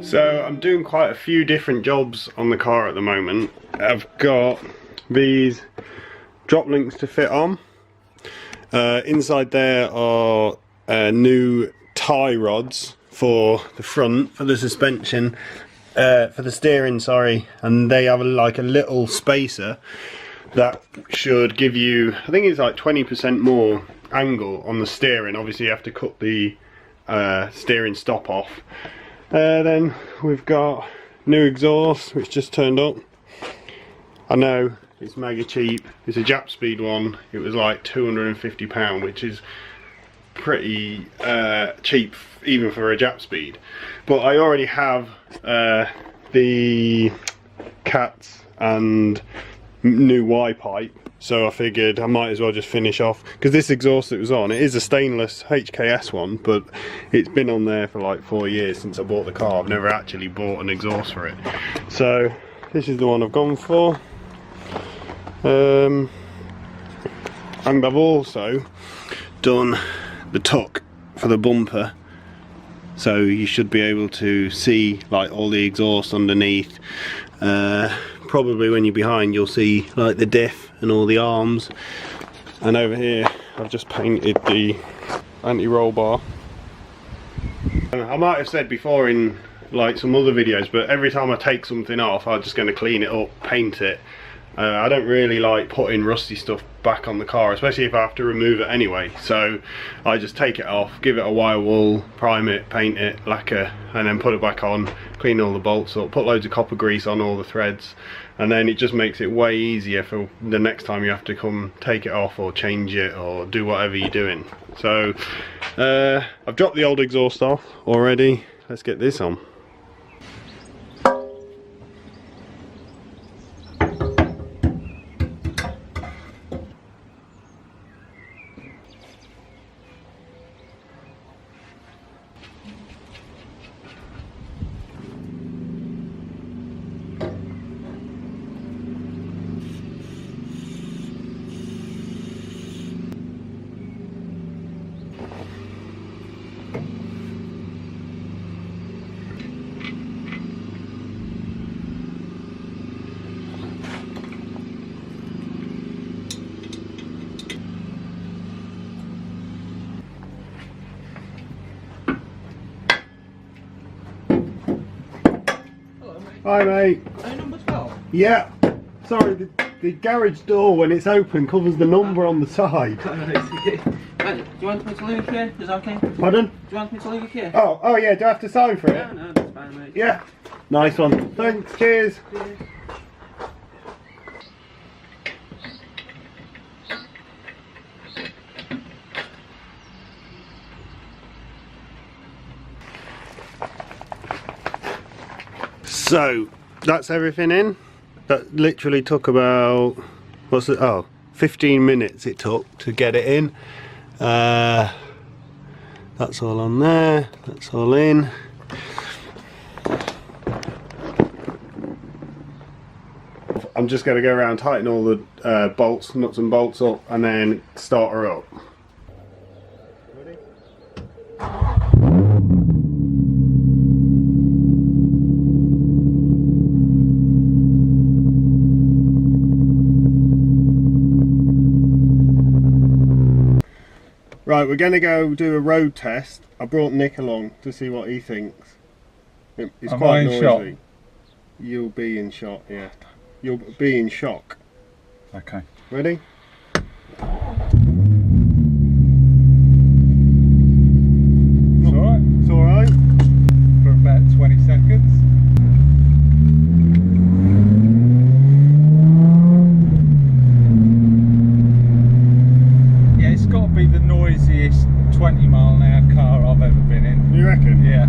So I'm doing quite a few different jobs on the car at the moment. I've got these drop links to fit on. Inside there are new tie rods for the front, for the suspension, for the steering, sorry, and they have like a little spacer that should give you, I think it's like 20% more angle on the steering. Obviously you have to cut the steering stop off. Then we've got new exhaust which just turned up. I know it's mega cheap, it's a Japspeed one. It was like £250, which is pretty cheap even for a Japspeed, but I already have the cats and new Y pipe, so I figured I might as well just finish off, because this exhaust it was on, it is a stainless HKS one, but it's been on there for like 4 years since I bought the car. I've never actually bought an exhaust for it, so this is the one I've gone for. And I've also done the tuck for the bumper, so you should be able to see like all the exhaust underneath. Probably when you're behind you'll see like the diff and all the arms, and over here I've just painted the anti-roll bar. I might have said before in like some other videos, but every time I take something off I'm just going to clean it up, paint it. I don't really like putting rusty stuff back on the car, especially if I have to remove it anyway, so I just take it off, give it a wire wool, prime it, paint it, lacquer, and then put it back on, clean all the bolts up, put loads of copper grease on all the threads, and then it just makes it way easier for the next time you have to come take it off or change it or do whatever you're doing. So I've dropped the old exhaust off already. Let's get this on. Hi mate. Are number 12? Yeah. Sorry, the garage door when it's open covers the number on the side. Do you want me to leave it here? Is that okay? Pardon? Do you want me to leave it here? Oh yeah, do I have to sign for it? Yeah, no, that's fine mate. Yeah. Nice one. Thanks, cheers. Cheers. So that's everything in. That literally took about, what's it? Oh, 15 minutes it took to get it in. That's all on there. That's all in. I'm just going to go around, tighten all the bolts, nuts and bolts up, and then start her up. Ready? Right, we're going to go do a road test. I brought Nick along to see what he thinks. It's quite noisy. Shot? You'll be in shot, yeah. You'll be in shock. Okay. Ready? It's alright. It's alright. For about 20 seconds. Yeah, it's got to be the noisiest 20 mile an hour car I've ever been in. You reckon? Yeah.